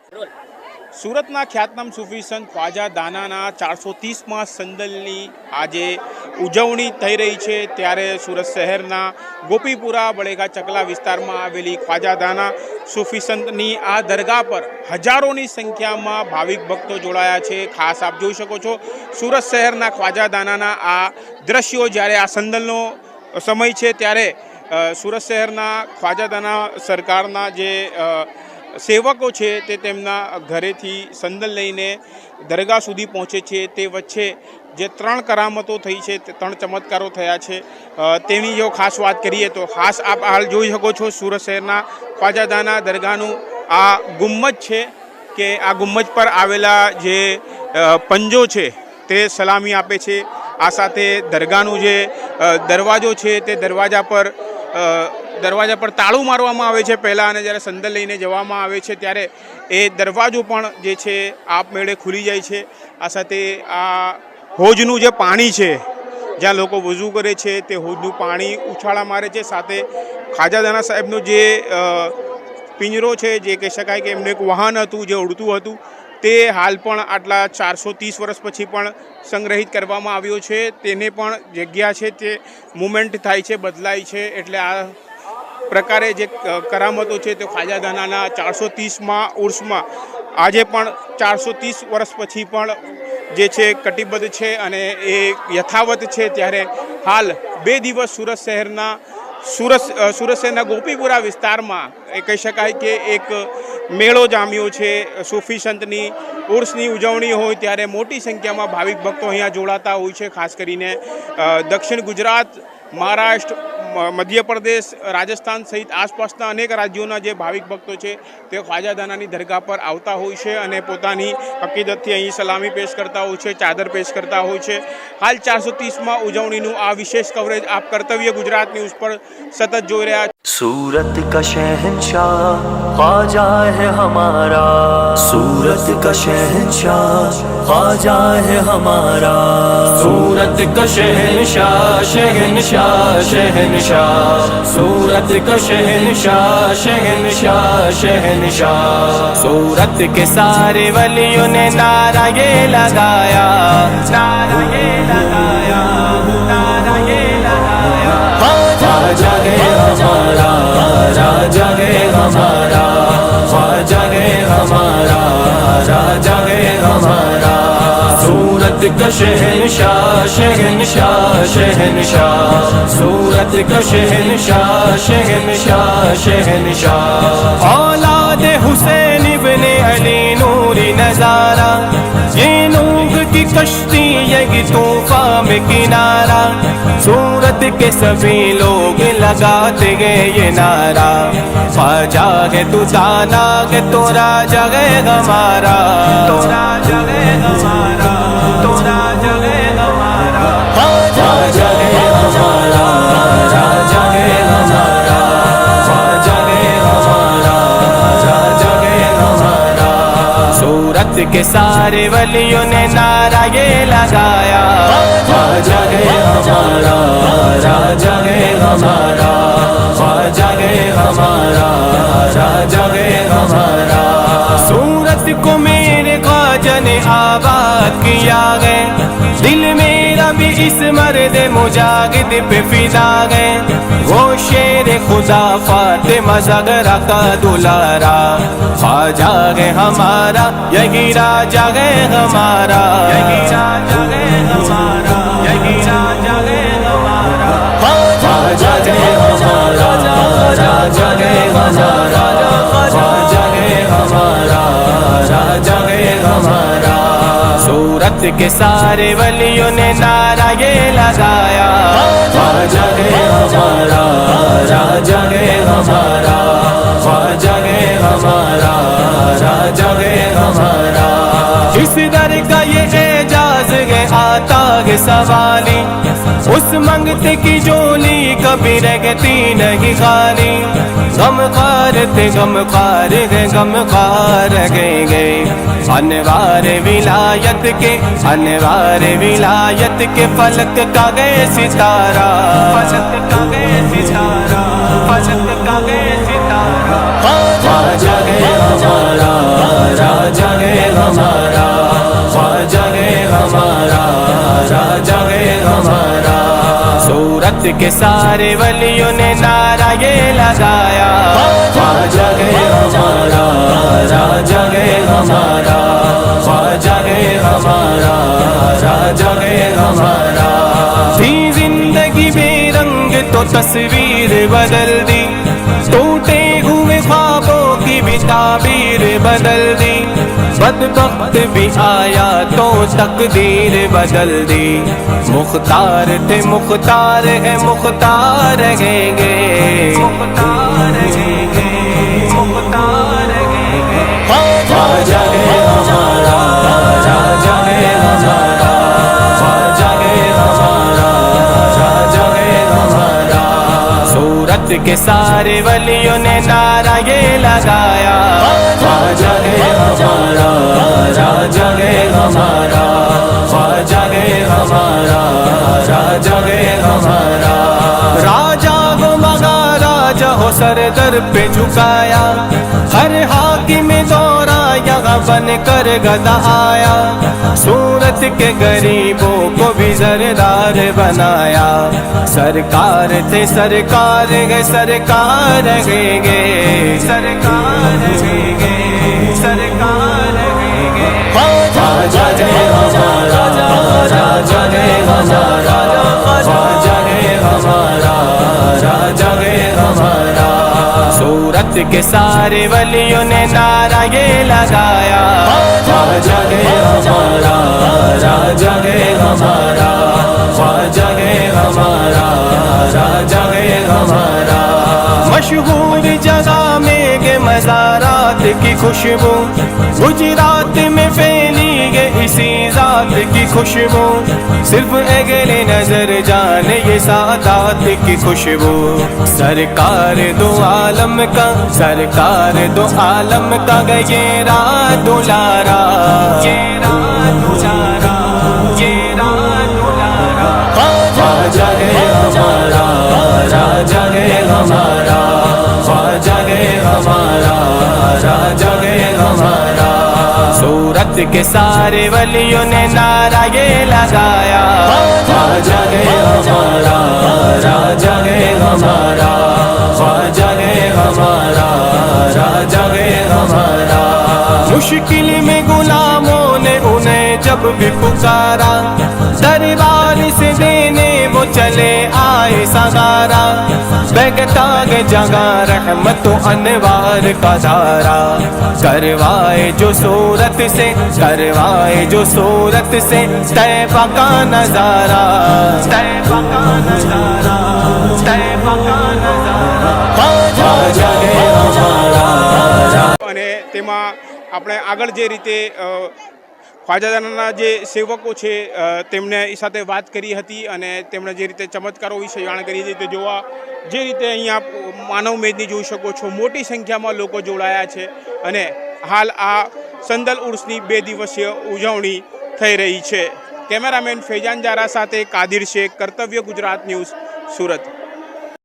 સુરતના ખ્યાતનામ સૂફી સંત ખ્વાજા દાનાના 430માં સંદલની આજે ઉજવણી થઈ રહી છે। ત્યારે સુરત શહેરના ગોપીપુરા બળેગા ચકલા વિસ્તારમાં આવેલી ખ્વાજા દાના સૂફી સંતની આ દરગાહ પર હજારોની સંખ્યામાં ભાવિક ભક્તો જોડાયા છે। ખાસ આપ જોઈ શકો છો સુરત શહેરના ખ્વાજા દાનાના આ દ્રશ્યો। જ્યારે આ સંદલનો સમય છે ત્યારે સુરત શહેરના ખ્વાજા દાના સરકારના જે સેવકો છે તે તેમના ઘરેથી સંદલ લઈને દરગાહ સુધી પહોંચે છે। તે વચ્ચે જે 3 કરામતો થઈ છે, 3 ચમત્કારો થયા છે તેની જો ખાસ વાત કરીએ તો ખાસ આપ હાલ જોઈ શકો છો સુરત શહેરના ખ્વાજા દાના દરગાહનું આ ગુમ્મજ છે કે આ ગુમ્મજ પર આવેલા જે પંજો છે તે સલામી આપે છે। આ સાથે દરગાહનું જે દરવાજો છે તે દરવાજા પર તાળું મારવામાં આવે છે પહેલાં, અને જ્યારે સંદલ લઈને જવામાં આવે છે ત્યારે એ દરવાજો પણ જે છે આપમેળે ખુલી જાય છે। આ સાથે આ હોજનું જે પાણી છે જ્યાં લોકો વઝૂ કરે છે તે હોજનું પાણી ઉછાળા મારે છે। સાથે ખ્વાજા દાના સાહેબનો જે પિંજરો છે, જે કહી શકાય કે એમનું એક વાહન હતું જે ઉડતું હતું, તે હાલ પણ આટલા 430 વર્ષ પછી પણ સંગ્રહિત કરવામાં આવ્યો છે। તેને પણ જગ્યા છે તે મુવમેન્ટ થાય છે, બદલાય છે। એટલે આ પ્રકારે જે કરામતો છે તે ખ્વાજા દાનાના 430માં ઉર્સમાં આજે પણ 430 વર્ષ પછી પણ જે છે કટિબદ્ધ છે અને એ યથાવત છે। ત્યારે હાલ 2 દિવસ સુરત શહેરના ગોપીપુરા વિસ્તારમાં એ કહી શકાય કે એક મેળો જામ્યો છે। સૂફી સંતની ઉર્સની ઉજવણી હોય ત્યારે મોટી સંખ્યામાં ભાવિક ભક્તો અહીંયા જોડાતા હોય છે। ખાસ કરીને દક્ષિણ ગુજરાત, મહારાષ્ટ્ર, મધ્યપ્રદેશ, રાજસ્થાન સહિત આસપાસના અનેક રાજ્યોના જે ભાવિક ભક્તો છે તે ખ્વાજા દાનાની દરગાહ પર આવતા હોય છે અને પોતાની અકીદતથી અહીં સલામી પેશ કરતા હોય છે, ચાદર પેશ કરતા હોય છે। હાલ 430માં ઉજવણીનું આ વિશેષ કવરેજ આપ કર્તવ્ય ગુજરાત ન્યૂઝ પર સતત જોઈ રહ્યા છો। सूरत का शहंशाह ख्वाजा है हमारा, सूरत का शहंशाह ख्वाजा है हमारा, सूरत का शहंशाह शहंशाह शहंशाह, सूरत का शहंशाह शहंशाह शहंशाह, सूरत के सारे वलियों ने नारा ये लगाया, नारा ये लगाया, नारा ये लगाया, ख्वाजा है हमारा, राजा है हमारा, ख्वाजा है हमारा, राजा है हमारा, सूरत का शहंशाह शहंशाह शहंशाह, सूरत का शहंशाह शहंशाह शहंशाह, औलाद हुसैन इब्ने अली नूरी नजारा, ये नूह की कश्ती ये तूफान में किनारा, सूरत के सभी लोग लगाते गए ये नारा, ख्वाजा है तू दाना है तो राजा है हमारा, तो राजा है हमारा, तो राजा है हमारा, ख्वाजा है हमारा, राजा है हमारा, ख्वाजा है हमारा, राजा है हमारा, सूरत के सारे वलियों ने नारा ये लगाया, ख्वाजा है हमारा, राजा है हमारा, ख्वाजा है हमारा, राजा है हमारा, सूरत को मेरे ख्वाजा ने आबाद किया है, दिल मेरा भी इस मर्द मुजाहिद पे फिदा है, वो शेर खुदा फातिमा ज़हरा का दुलारा, ख्वाजा है हमारा, यही राजा है हमारा, यही राजा है हमारा, यही राजा है हमारा, ख्वाजा है हमारा, राजा है हमारा, ख्वाजा है हमारा, राजा है हमारा, सूरत के सारे वलियों ने नारा ये लगाया, ख्वाजा है हमारा, राजा है हमारा, ख्वाजा है हमारा, राजा है हमारा, इस दर का ये एजाज है आता है सवाली, उस मंगते की जोली कभी रहती नहीं खाली, गमखार थे गमखार है गमखार गए अनवार विलायत के, अनवार विलायत के फलक का गए सितारा, फलक का गए सितारा, फलक का गए सितारा, ख्वाजा है हमारा, हमारा, ख्वाजा है हमारा, राजा है हमारा। सूरत के सारे वलियों ने नारा ये लगाया, ख्वाजा है हमारा, राजा है हमारा, ख्वाजा है हमारा, राजा है हमारा। थी जिंदगी बेरंग तो तस्वीर बदल दी, टूटे हुए ख्वाबों की भी ताबीर बदल दी। बदबख्त भी आया तो तकदीर बदल दी। मुख्तार थे मुख्तार है मुख्तार रहेंगे, मुख्तार रहेंगे, मुख्तार रहेंगे। ख्वाजा है हमारा, राजा है हमारा, ख्वाजा है हमारा, राजा है हमारा। सूरत के सारे वलियों ने नारा ये लगाया, ख्वाजा है हमारा, राजा है हमारा, ख्वाजा है हमारा, राजा है हमारा। राजा को मगा राजा हो सर दर पे झुकाया, हर हाकिम दौरा यहाँ बन कर गदा आया। सूरत के गरीबों को भी जरदार बनाया। सरकार थे सरकार है सरकार रहेंगे, सरकार रहेंगे, सरकार रहेंगे। ख्वाजा है हमारा, राजा है हमारा, ख्वाजा है हमारा, राजा है हमारा। सूरत के सारे वलियों ने नारा ये लगाया, ख्वाजा है हमारा, राजा है हमारा, ख्वाजा है हमारा, राजा है हमारा। मशहूर जगह में के मज़ारात की खुशबू, गुजरात में फैली है इसी ज़ात की खुशबू। सिर्फ अगले नजर जाने ये सादात की खुशबू। सरकार दो आलम का, सरकार दो आलम का गयेरा दुलारा, ये दुलारा, ये दुलारा। ख्वाजा है हमारा, राजा है हमारा, ख्वाजा है हमारा, राजा है हमारा। सूरत के सारे वलियों ने नारा ये लगाया, ख्वाजा है हमारा, राजा है हमारा, ख्वाजा है हमारा, राजा है हमारा। मुश्किल में गुलामों ने उन्हें जब भी पुकारा, दरबार से देने वो चले आए सहारा। बेगताग जगह रहमत अनवार का धारा, करवाए जो सूरत से, करवाए जो सूरत से तैबा का नजारा, तैबा का नजारा, तैबा का नजारा। ख्वाजा है हमारा। અને તેમાં આપણે આગળ જે રીતે ખ્વાજાદાના જે સેવકો છે તેમને એ સાથે વાત કરી હતી અને તેમણે જે રીતે ચમત્કારો વિશે જાણ કરી હતી તે જોવા જે રીતે અહીંયા માનવ મેદની જોઈ શકો છો, મોટી સંખ્યામાં લોકો જોડાયા છે અને હાલ આ સંદલ ઉર્સની 2 દિવસીય ઉજવણી થઈ રહી છે. કેમેરામેન ફૈજાન જારા સાથે કાદિર શેખ, કર્તવ્ય ગુજરાત ન્યૂઝ, સુરત.